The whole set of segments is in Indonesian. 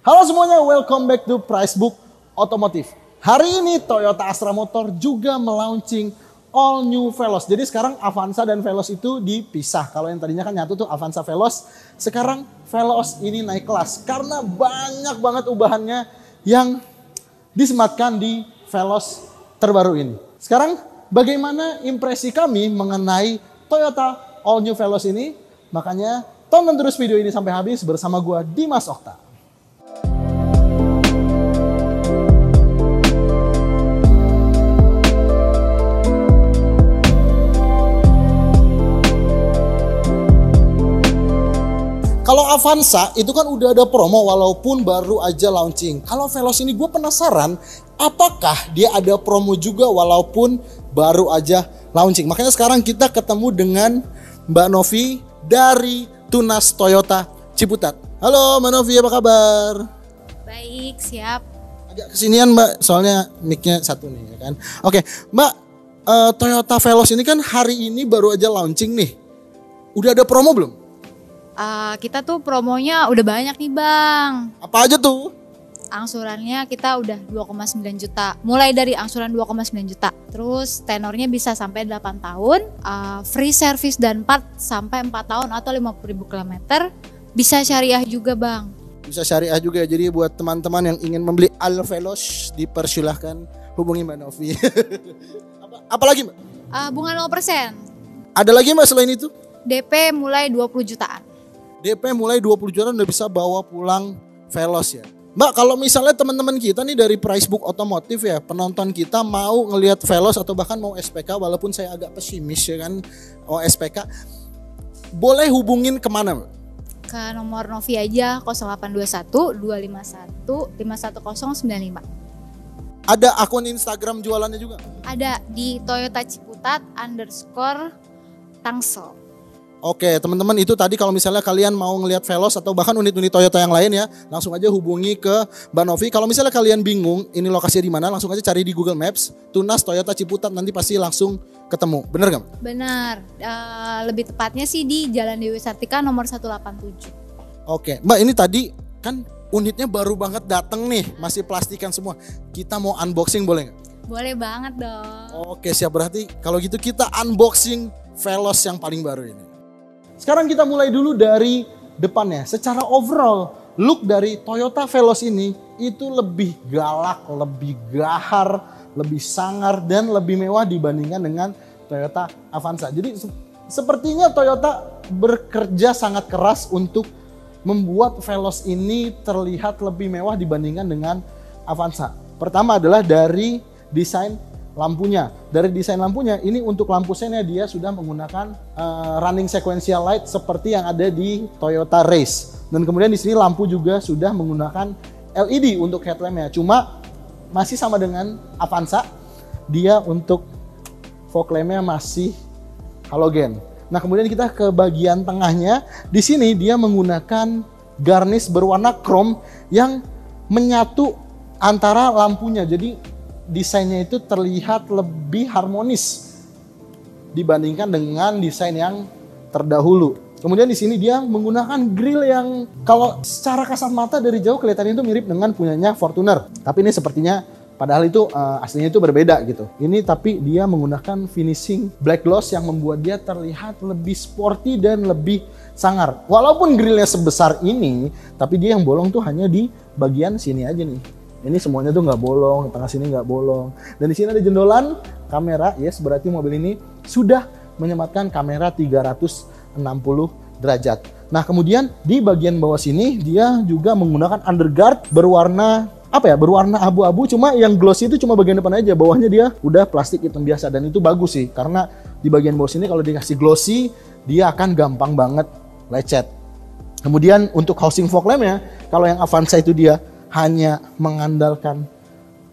Halo semuanya, welcome back to Pricebook Otomotif. Hari ini Toyota Astra Motor juga melaunching all new Veloz. Jadi sekarang Avanza dan Veloz itu dipisah. Kalau yang tadinya kan nyatu tuh Avanza Veloz, sekarang Veloz ini naik kelas. Karena banyak banget ubahannya yang disematkan di Veloz terbaru ini. Sekarang bagaimana impresi kami mengenai Toyota all new Veloz ini? Makanya tonton terus video ini sampai habis bersama gua Dimas Okta. Kalau Avanza itu kan udah ada promo walaupun baru aja launching. Kalau Veloz ini gue penasaran apakah dia ada promo juga walaupun baru aja launching. Makanya sekarang kita ketemu dengan Mbak Novi dari Tunas Toyota Ciputat. Halo Mbak Novi, apa kabar? Baik, siap. Agak kesinian Mbak, soalnya mic-nya satu nih ya kan. Oke Mbak, Toyota Veloz ini kan hari ini baru aja launching nih. Udah ada promo belum? Kita tuh promonya udah banyak nih Bang. Apa aja tuh? Angsurannya kita udah 2,9 juta. Mulai dari angsuran 2,9 juta. Terus tenornya bisa sampai 8 tahun. Free service dan part sampai 4 tahun atau 50.000 km. Bisa syariah juga Bang. Bisa syariah juga. Jadi buat teman-teman yang ingin membeli Al Veloz, dipersilahkan hubungi Mbak Novi. Apa lagi Mbak? Bunga 0%. Ada lagi Mbak selain itu? DP mulai 20 jutaan. DP mulai 20 juta udah bisa bawa pulang Veloz ya. Mbak, kalau misalnya teman-teman kita nih dari Pricebook Otomotif ya, penonton kita mau ngelihat Veloz atau bahkan mau SPK, walaupun saya agak pesimis ya kan, SPK, boleh hubungin kemana Mbak? Ke nomor Novi aja 0821 251 51095. Ada akun Instagram jualannya juga? Ada di Toyota Ciputat _Tangsel. Oke teman-teman, itu tadi kalau misalnya kalian mau ngelihat Veloz atau bahkan unit-unit Toyota yang lain ya, langsung aja hubungi ke Mbak Novi. Kalau misalnya kalian bingung ini lokasinya di mana, langsung aja cari di Google Maps Tunas Toyota Ciputat, nanti pasti langsung ketemu. Bener gak? Benar, lebih tepatnya sih di Jalan Dewi Sartika nomor 187. Oke Mbak, ini tadi kan unitnya baru banget dateng nih, masih plastikan semua. Kita mau unboxing boleh gak? Boleh banget dong. Oke siap, berarti kalau gitu kita unboxing Veloz yang paling baru ini. Sekarang kita mulai dulu dari depannya. Secara overall, look dari Toyota Veloz ini itu lebih galak, lebih gahar, lebih sangar, dan lebih mewah dibandingkan dengan Toyota Avanza. Jadi sepertinya Toyota bekerja sangat keras untuk membuat Veloz ini terlihat lebih mewah dibandingkan dengan Avanza. Pertama adalah dari desain lampunya. Dari desain lampunya ini untuk lampu sennya dia sudah menggunakan running sequential light seperti yang ada di Toyota Race. Dan kemudian di sini lampu juga sudah menggunakan LED untuk headlampnya. Cuma masih sama dengan Avanza, dia untuk fog lampnya masih halogen. Nah kemudian kita ke bagian tengahnya. Di sini dia menggunakan garnish berwarna chrome yang menyatu antara lampunya. Jadi desainnya itu terlihat lebih harmonis dibandingkan dengan desain yang terdahulu. Kemudian di sini dia menggunakan grill yang kalau secara kasat mata dari jauh kelihatannya itu mirip dengan punyanya Fortuner. Tapi ini sepertinya padahal itu aslinya itu berbeda gitu. Ini tapi dia menggunakan finishing black gloss yang membuat dia terlihat lebih sporty dan lebih sangar. Walaupun grillnya sebesar ini, tapi dia yang bolong tuh hanya di bagian sini aja nih. Ini semuanya tuh nggak bolong, tengah sini nggak bolong. Dan di sini ada jendolan kamera, yes, berarti mobil ini sudah menyematkan kamera 360 derajat. Nah kemudian di bagian bawah sini dia juga menggunakan underguard berwarna berwarna abu-abu, cuma yang glossy itu cuma bagian depan aja, bawahnya dia udah plastik hitam biasa. Dan itu bagus sih, karena di bagian bawah sini kalau dikasih glossy dia akan gampang banget lecet. Kemudian untuk housing fog lampnya, kalau yang Avanza itu dia hanya mengandalkan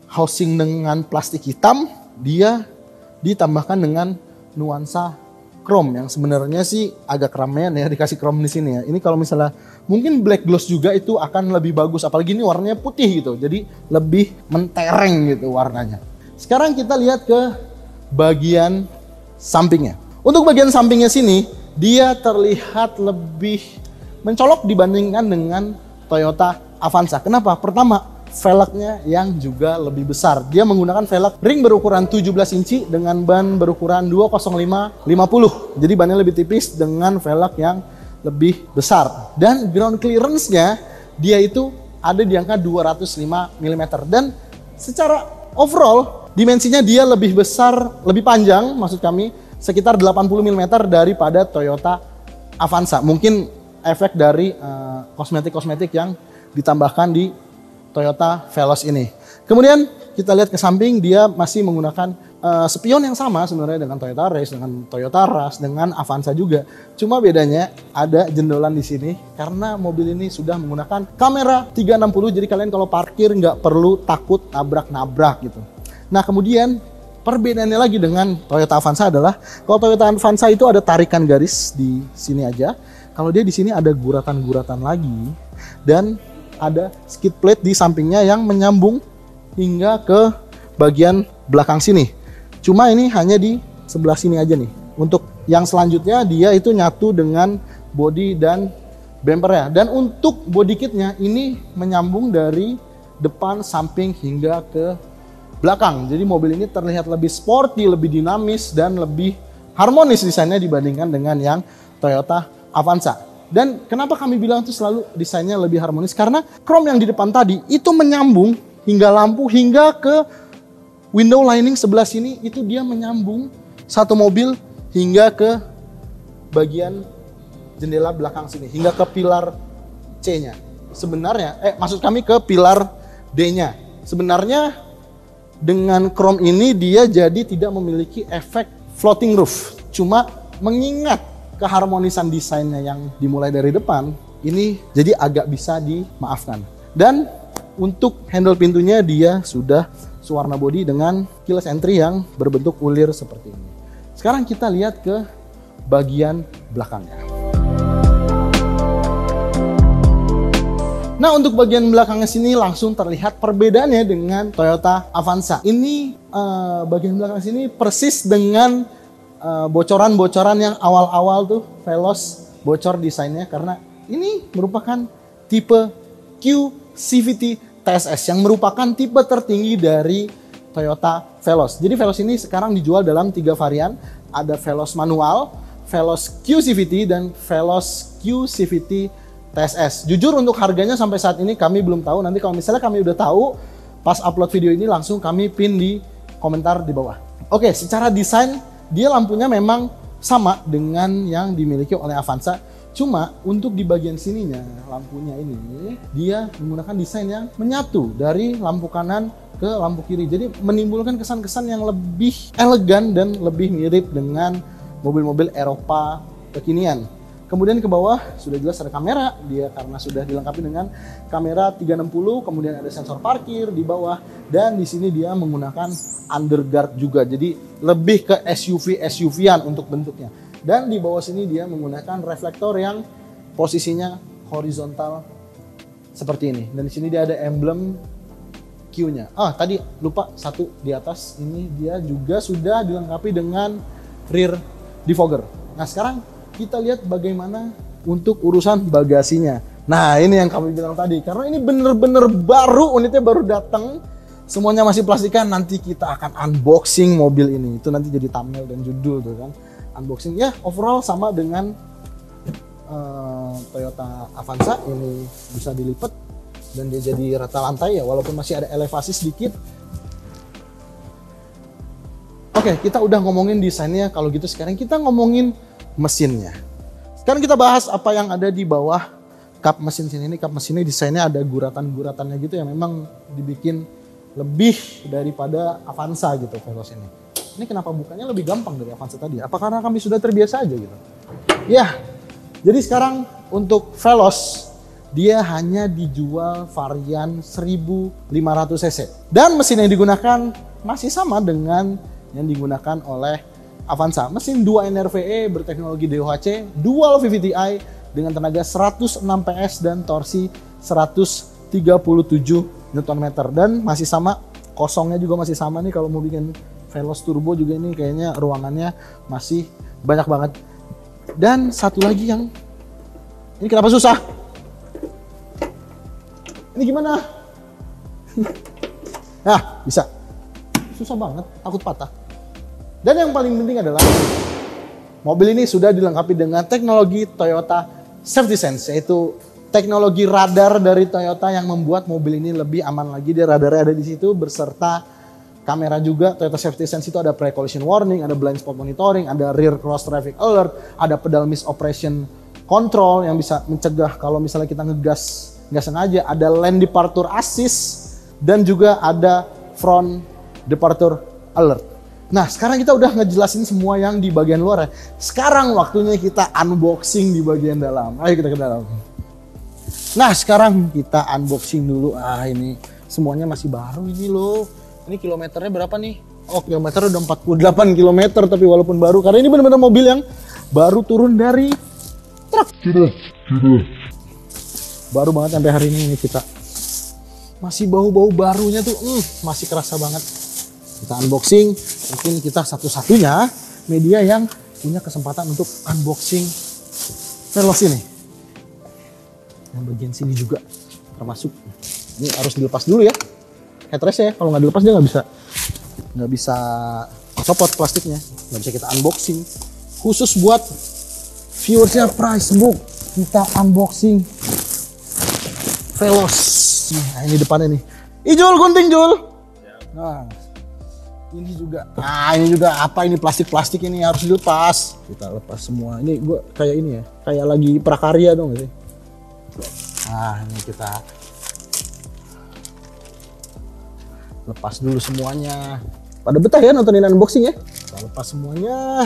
housing dengan plastik hitam, dia ditambahkan dengan nuansa chrome yang sebenarnya sih agak keramaian ya dikasih chrome di sini ya. Ini kalau misalnya mungkin black gloss juga itu akan lebih bagus, apalagi ini warnanya putih gitu, jadi lebih mentereng gitu warnanya. Sekarang kita lihat ke bagian sampingnya. Untuk bagian sampingnya sini dia terlihat lebih mencolok dibandingkan dengan Toyota Avanza. Kenapa? Pertama, velgnya yang juga lebih besar. Dia menggunakan velg ring berukuran 17 inci dengan ban berukuran 205/50. Jadi bannya lebih tipis dengan velg yang lebih besar. Dan ground clearance-nya dia itu ada di angka 205 mm. Dan secara overall dimensinya dia lebih besar, lebih panjang maksud kami, sekitar 80 mm daripada Toyota Avanza. Mungkin efek dari kosmetik-kosmetik yang ditambahkan di Toyota Veloz ini. Kemudian kita lihat ke samping, dia masih menggunakan spion yang sama sebenarnya dengan Toyota Race, dengan Toyota Rush, dengan Avanza juga. Cuma bedanya ada jendolan di sini karena mobil ini sudah menggunakan kamera 360. Jadi kalian kalau parkir nggak perlu takut nabrak-nabrak gitu. Nah kemudian perbedaannya lagi dengan Toyota Avanza adalah kalau Toyota Avanza itu ada tarikan garis di sini aja. Kalau dia di sini ada guratan-guratan lagi dan ada skid plate di sampingnya yang menyambung hingga ke bagian belakang sini. Cuma ini hanya di sebelah sini aja nih. Untuk yang selanjutnya dia itu nyatu dengan bodi dan bumpernya. Dan untuk body kitnya ini menyambung dari depan, samping hingga ke belakang. Jadi mobil ini terlihat lebih sporty, lebih dinamis dan lebih harmonis desainnya dibandingkan dengan yang Toyota Avanza. Dan kenapa kami bilang itu selalu desainnya lebih harmonis? Karena chrome yang di depan tadi itu menyambung hingga lampu hingga ke window lining sebelah sini, itu dia menyambung satu mobil hingga ke bagian jendela belakang sini, hingga ke pilar C-nya. Sebenarnya, maksud kami ke pilar D-nya. Sebenarnya dengan chrome ini dia jadi tidak memiliki efek floating roof. Cuma mengingat keharmonisan desainnya yang dimulai dari depan, ini jadi agak bisa dimaafkan. Dan untuk handle pintunya dia sudah warna body dengan keyless entry yang berbentuk ulir seperti ini. Sekarang kita lihat ke bagian belakangnya. Nah untuk bagian belakangnya sini langsung terlihat perbedaannya dengan Toyota Avanza. Ini bagian belakang sini persis dengan bocoran-bocoran yang awal-awal tuh Veloz bocor desainnya, karena ini merupakan tipe Q CVT TSS yang merupakan tipe tertinggi dari Toyota Veloz. Jadi Veloz ini sekarang dijual dalam 3 varian. Ada Veloz manual, Veloz Q CVT, dan Veloz Q CVT TSS. Jujur untuk harganya sampai saat ini kami belum tahu. Nanti kalau misalnya kami udah tahu, pas upload video ini langsung kami pin di komentar di bawah. Oke, secara desain dia lampunya memang sama dengan yang dimiliki oleh Avanza. Cuma untuk di bagian sininya lampunya ini dia menggunakan desain yang menyatu dari lampu kanan ke lampu kiri. Jadi menimbulkan kesan-kesan yang lebih elegan dan lebih mirip dengan mobil-mobil Eropa kekinian. Kemudian ke bawah sudah jelas ada kamera, dia karena sudah dilengkapi dengan kamera 360, kemudian ada sensor parkir di bawah, dan di sini dia menggunakan underguard juga. Jadi lebih ke SUV-an untuk bentuknya. Dan di bawah sini dia menggunakan reflektor yang posisinya horizontal seperti ini. Dan di sini dia ada emblem Q-nya. Tadi lupa satu di atas, ini dia juga sudah dilengkapi dengan rear defogger. Nah sekarang kita lihat bagaimana untuk urusan bagasinya. Nah ini yang kami bilang tadi, karena ini bener-bener baru, unitnya baru datang, semuanya masih plastikan. Nanti kita akan unboxing mobil ini, itu nanti jadi thumbnail dan judul tuh kan, unboxing. Ya overall sama dengan Toyota Avanza, ini bisa dilipat dan dia jadi rata lantai ya, walaupun masih ada elevasi sedikit. Oke, kita udah ngomongin desainnya. Kalau gitu sekarang kita ngomongin mesinnya. Sekarang kita bahas apa yang ada di bawah kap mesin sini. Ini kap mesinnya desainnya ada guratan-guratannya gitu yang memang dibikin lebih daripada Avanza gitu Veloz ini. Ini kenapa bukannya lebih gampang dari Avanza tadi? Apa karena kami sudah terbiasa aja gitu? Ya, jadi sekarang untuk Veloz dia hanya dijual varian 1500 cc. Dan mesin yang digunakan masih sama dengan yang digunakan oleh Avanza. Mesin 2 NRVE berteknologi DOHC, dual VVTi dengan tenaga 106 PS dan torsi 137 Nm. Dan masih sama, kosongnya juga masih sama nih. Kalau mau bikin Veloz Turbo juga ini kayaknya ruangannya masih banyak banget. Dan satu lagi yang ini kenapa susah? Ini gimana? Nah, bisa. Susah banget, takut patah. Dan yang paling penting adalah mobil ini sudah dilengkapi dengan teknologi Toyota Safety Sense, yaitu teknologi radar dari Toyota yang membuat mobil ini lebih aman lagi. Dia radarnya ada di situ beserta kamera juga. Toyota Safety Sense itu ada pre-collision warning, ada blind spot monitoring, ada rear cross traffic alert, ada pedal miss operation control yang bisa mencegah kalau misalnya kita ngegas nggak sengaja, ada lane departure assist, dan juga ada front departure alert. Nah, sekarang kita udah ngejelasin semua yang di bagian luar ya. Sekarang waktunya kita unboxing di bagian dalam. Ayo kita ke dalam. Nah, sekarang kita unboxing dulu. Ini semuanya masih baru ini loh. Ini kilometernya berapa nih? Oh, kilometernya udah 48 kilometer, tapi walaupun baru, karena ini benar-benar mobil yang baru turun dari truk. Baru banget sampai hari ini kita. Masih bau-bau barunya tuh, masih kerasa banget. Kita unboxing, mungkin kita satu-satunya media yang punya kesempatan untuk unboxing Veloz ini. Yang bagian sini juga termasuk. Ini harus dilepas dulu ya. Headrest ya, kalau nggak dilepas dia nggak bisa copot plastiknya, nggak bisa kita unboxing. Khusus buat viewersnya Price Book, kita unboxing Veloz. Nah, ini depannya nih. Jul, gunting Jul. Nah, ini juga. Ini juga apa ini, plastik ini harus dilepas. Kita lepas semua. Ini gua kayak ini ya, kayak lagi prakarya dong sih. Nah, ini kita lepas dulu semuanya. Pada betah ya nontonin unboxing ya. Kita lepas semuanya.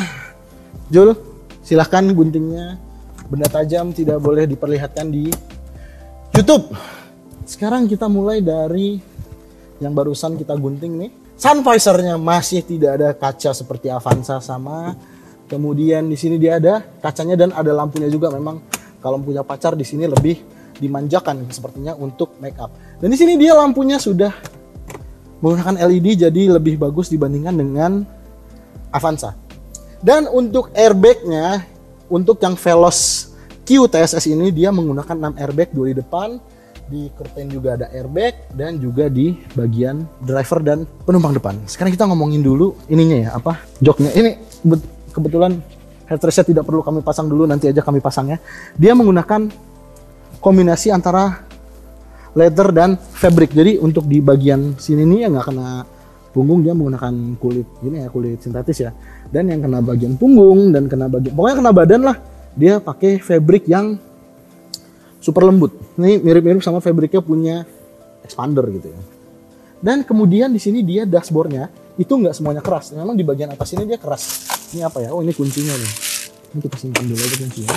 Jul, silahkan guntingnya. Benda tajam tidak boleh diperlihatkan di YouTube. Sekarang kita mulai dari yang barusan kita gunting nih. Sun visor-nya masih tidak ada kaca seperti Avanza sama. Kemudian di sini dia ada kacanya dan ada lampunya juga. Memang kalau punya pacar di sini lebih dimanjakan sepertinya untuk make up. Dan di sini dia lampunya sudah menggunakan LED, jadi lebih bagus dibandingkan dengan Avanza. Dan untuk airbag-nya, untuk yang Veloz Q TSS ini dia menggunakan 6 airbag, 2 di depan. Di curtain juga ada airbag, dan juga di bagian driver dan penumpang depan. Sekarang kita ngomongin dulu ininya ya, joknya. Ini kebetulan headrestnya tidak perlu kami pasang dulu, nanti aja kami pasangnya. Dia menggunakan kombinasi antara leather dan fabric. Jadi untuk di bagian sini nih yang nggak kena punggung dia menggunakan kulit ini ya, kulit sintetis ya. Dan yang kena bagian punggung dan kena bagian, pokoknya kena badan lah, dia pakai fabric yang super lembut. Ini mirip-mirip sama fabriknya punya expander gitu ya. Dan kemudian di sini dia dashboardnya itu nggak semuanya keras. Memang di bagian atas ini dia keras. Ini apa ya? Oh, ini kuncinya nih. Ini kita simpan dulu aja kuncinya.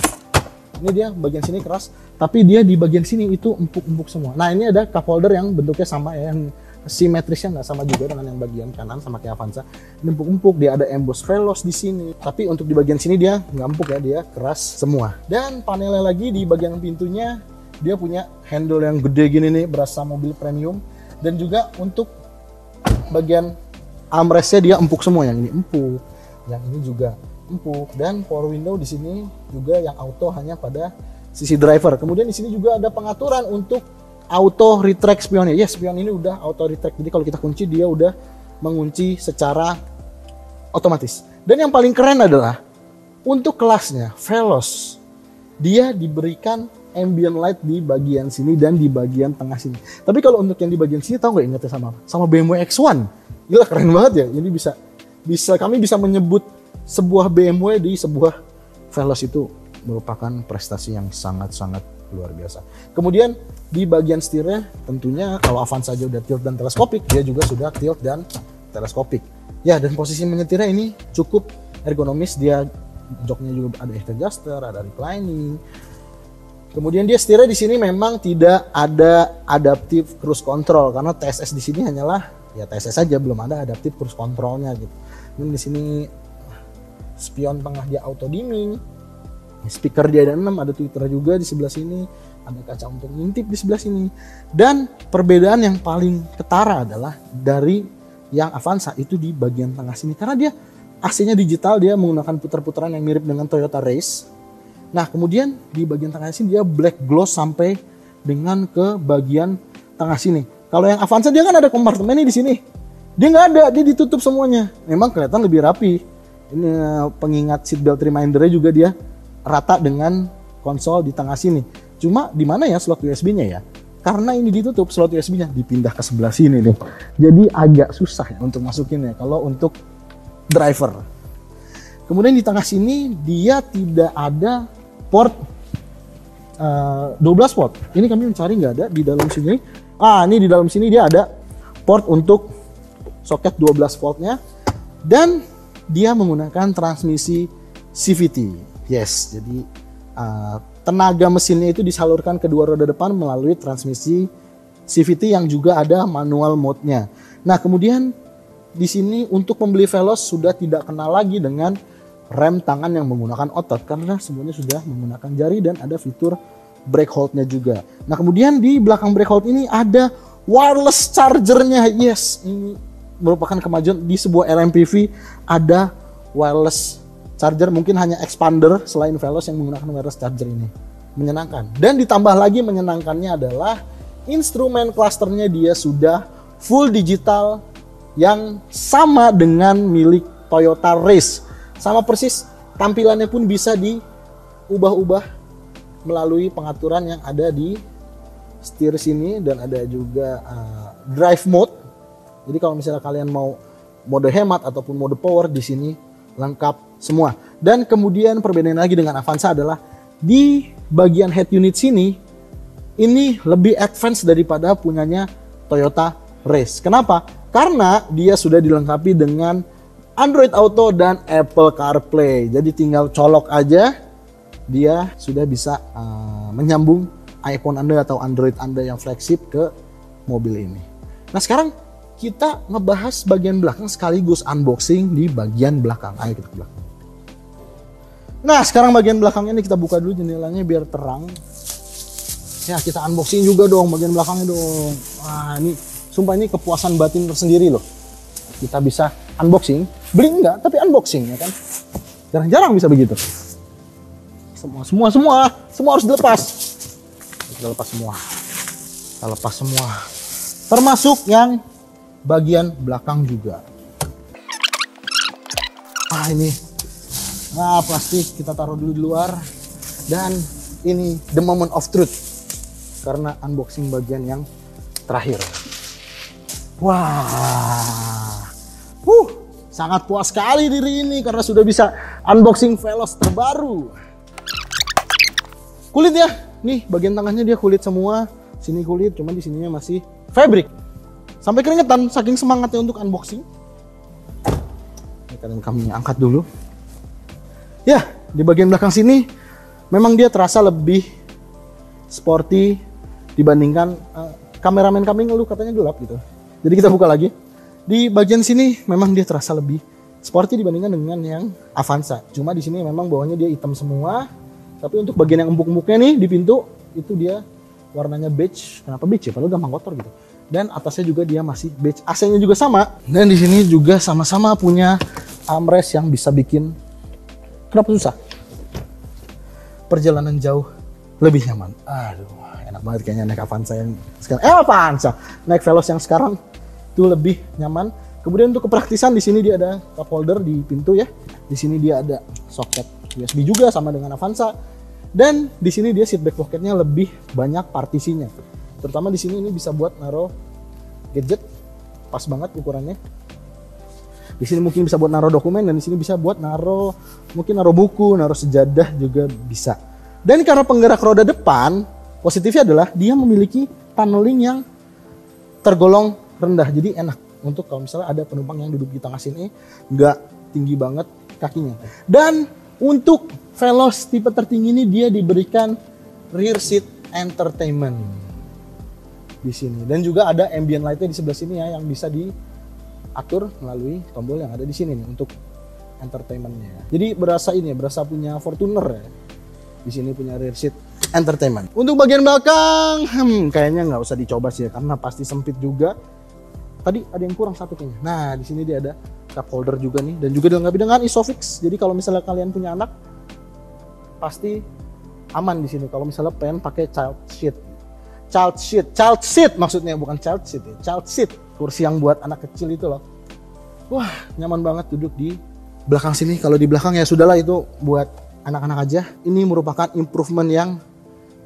Ini dia bagian sini keras, tapi dia di bagian sini itu empuk-empuk semua. Nah, ini ada cup holder yang bentuknya sama ya, yang simetrisnya nggak sama juga dengan yang bagian kanan sama kayak Avanza. Ini empuk-empuk, dia ada emboss Veloz di sini. Tapi untuk di bagian sini dia nggak empuk ya, dia keras semua. Dan panelnya lagi di bagian pintunya dia punya handle yang gede gini nih, berasa mobil premium. Dan juga untuk bagian armrestnya dia empuk semua, yang ini empuk, yang ini juga empuk. Dan power window di sini juga yang auto hanya pada sisi driver. Kemudian di sini juga ada pengaturan untuk auto retract spionnya. Yes, spion ini udah auto retract. Jadi kalau kita kunci dia udah mengunci secara otomatis. Dan yang paling keren adalah untuk kelasnya Veloz, dia diberikan ambient light di bagian sini dan di bagian tengah sini. Tapi kalau untuk yang di bagian sini, tahu nggak ingatnya sama BMW X1? Gila, keren banget ya. Jadi kami bisa menyebut sebuah BMW di sebuah Veloz itu merupakan prestasi yang sangat-sangat luar biasa. Kemudian di bagian setirnya tentunya kalau Avanza saja udah tilt dan teleskopik, dia juga sudah tilt dan teleskopik. Ya, dan posisi menyetirnya ini cukup ergonomis. Dia joknya juga ada adjuster, ada reclining. Kemudian dia setirnya di sini memang tidak ada adaptive cruise control karena TSS di sini hanyalah ya TSS saja, belum ada adaptive cruise controlnya gitu. Dan di sini spion tengah dia auto dimming. Speaker dia ada 6, ada tweeter juga di sebelah sini, ada kaca untuk ngintip di sebelah sini. Dan perbedaan yang paling ketara adalah dari yang Avanza itu di bagian tengah sini, karena dia AC-nya digital, dia menggunakan putar-putaran yang mirip dengan Toyota Race. Nah, kemudian di bagian tengah sini dia black gloss sampai dengan ke bagian tengah sini. Kalau yang Avanza dia kan ada kompartemennya di sini. Dia nggak ada, dia ditutup semuanya. Memang kelihatan lebih rapi. Ini pengingat seatbelt remindernya juga dia rata dengan konsol di tengah sini. Cuma di mana ya slot USB-nya ya? Karena ini ditutup, slot USB-nya dipindah ke sebelah sini nih. Jadi agak susah ya untuk masukinnya kalau untuk driver. Kemudian di tengah sini dia tidak ada port 12 volt. Ini kami mencari nggak ada di dalam sini. Ini di dalam sini dia ada port untuk soket 12 voltnya dan dia menggunakan transmisi CVT. Yes, jadi tenaga mesinnya itu disalurkan ke dua roda depan melalui transmisi CVT yang juga ada manual mode-nya. Nah, kemudian di sini untuk pembeli Veloz sudah tidak kenal lagi dengan rem tangan yang menggunakan otot karena semuanya sudah menggunakan jari dan ada fitur brake hold-nya juga. Nah, kemudian di belakang brake hold ini ada wireless charger-nya. Yes, ini merupakan kemajuan di sebuah LMPV, ada wireless charger, mungkin hanya expander selain Veloz yang menggunakan wireless charger ini. Menyenangkan. Dan ditambah lagi menyenangkannya adalah instrumen clusternya dia sudah full digital yang sama dengan milik Toyota Race. Sama persis, tampilannya pun bisa diubah-ubah melalui pengaturan yang ada di setir sini dan ada juga drive mode. Jadi kalau misalnya kalian mau mode hemat ataupun mode power, di sini lengkap semua. Dan kemudian perbedaan lagi dengan Avanza adalah di bagian head unit sini ini lebih advance daripada punyanya Toyota Race. Kenapa? Karena dia sudah dilengkapi dengan Android Auto dan Apple CarPlay. Jadi tinggal colok aja, dia sudah bisa menyambung iPhone Anda atau Android Anda yang flagship ke mobil ini. Nah, sekarang kita ngebahas bagian belakang sekaligus unboxing di bagian belakang. Ayo kita ke belakang. Nah, sekarang bagian belakang ini kita buka dulu jendelanya biar terang. Ya, kita unboxing juga dong bagian belakangnya dong. Wah, ini sumpah ini kepuasan batin tersendiri loh. Kita bisa unboxing, beli enggak, tapi unboxing ya kan. Jarang-jarang bisa begitu. Semua harus dilepas. Kita lepas semua. Kita lepas semua. Termasuk yang bagian belakang juga. Ini. Nah, plastik kita taruh dulu di luar. Dan ini the moment of truth. Karena unboxing bagian yang terakhir. Wah. Sangat puas sekali diri ini karena sudah bisa unboxing Veloz terbaru. Kulit ya. Nih, bagian tengahnya dia kulit semua. Sini kulit, cuman di sininya masih fabric. Sampai keringetan saking semangatnya untuk unboxing. Ini kami angkat dulu. Ya, di bagian belakang sini memang dia terasa lebih sporty dibandingkan kameramen kami ngeluh katanya gelap gitu. Jadi kita buka lagi. Di bagian sini memang dia terasa lebih sporty dibandingkan dengan yang Avanza. Cuma di sini memang bawahnya dia hitam semua. Tapi untuk bagian yang empuk-empuknya nih di pintu itu dia warnanya beige. Kenapa beige ya? Padahal gampang kotor gitu. Dan atasnya juga dia masih beige. AC-nya juga sama. Dan di sini juga sama-sama punya armrest yang bisa bikin kenapa susah? Perjalanan jauh lebih nyaman. Aduh, enak banget kayaknya naik Avanza yang sekarang. Avanza. Naik Veloz yang sekarang itu lebih nyaman. Kemudian untuk kepraktisan di sini dia ada cup holder di pintu ya. Di sini dia ada soket USB juga sama dengan Avanza. Dan di sini dia seat back pocketnya lebih banyak partisinya. Terutama di sini ini bisa buat naruh gadget, pas banget ukurannya. Di sini mungkin bisa buat naruh dokumen dan di sini bisa buat naruh buku, naruh sejadah juga bisa. Dan karena penggerak roda depan, positifnya adalah dia memiliki tunneling yang tergolong rendah. Jadi enak untuk kalau misalnya ada penumpang yang duduk di tengah sini, nggak tinggi banget kakinya. Dan untuk Veloz tipe tertinggi ini dia diberikan rear seat entertainment di sini. Dan juga ada ambient light-nya di sebelah sini ya yang bisa diatur melalui tombol yang ada di sini nih untuk entertainment-nya. Jadi berasa punya Fortuner ya. Di sini punya rear seat entertainment. Untuk bagian belakang, kayaknya nggak usah dicoba sih ya karena pasti sempit juga. Tadi ada yang kurang satu kayaknya. Nah, di sini dia ada cup holder juga nih dan juga dilengkapi dengan Isofix. Jadi kalau misalnya kalian punya anak pasti aman di sini kalau misalnya pengen pakai child seat. child seat maksudnya, bukan child seat ya, child seat, kursi yang buat anak kecil itu loh. Wah, nyaman banget duduk di belakang sini. Kalau di belakang ya sudahlah, itu buat anak-anak aja. Ini merupakan improvement yang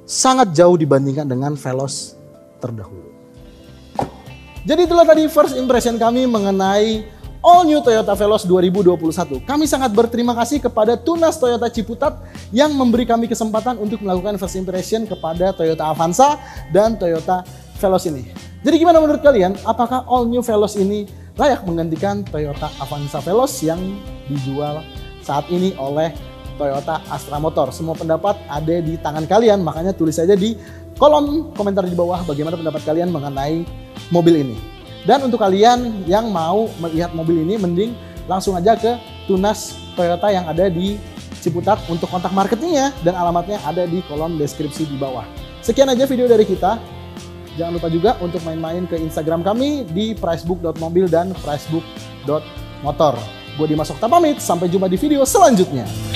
sangat jauh dibandingkan dengan Veloz terdahulu. Jadi itulah tadi first impression kami mengenai all new Toyota Veloz 2021. Kami sangat berterima kasih kepada Tunas Toyota Ciputat yang memberi kami kesempatan untuk melakukan first impression kepada Toyota Avanza dan Toyota Veloz ini. Jadi gimana menurut kalian? Apakah all new Veloz ini layak menggantikan Toyota Avanza Veloz yang dijual saat ini oleh Toyota Astra Motor? Semua pendapat ada di tangan kalian, makanya tulis saja di kolom komentar di bawah bagaimana pendapat kalian mengenai mobil ini. Dan untuk kalian yang mau melihat mobil ini, mending langsung aja ke Tunas Toyota yang ada di Ciputat untuk kontak marketingnya, dan alamatnya ada di kolom deskripsi di bawah. Sekian aja video dari kita. Jangan lupa juga untuk main-main ke Instagram kami di pricebook.mobil dan pricebook.motor. Gue Dimas Okta pamit, sampai jumpa di video selanjutnya.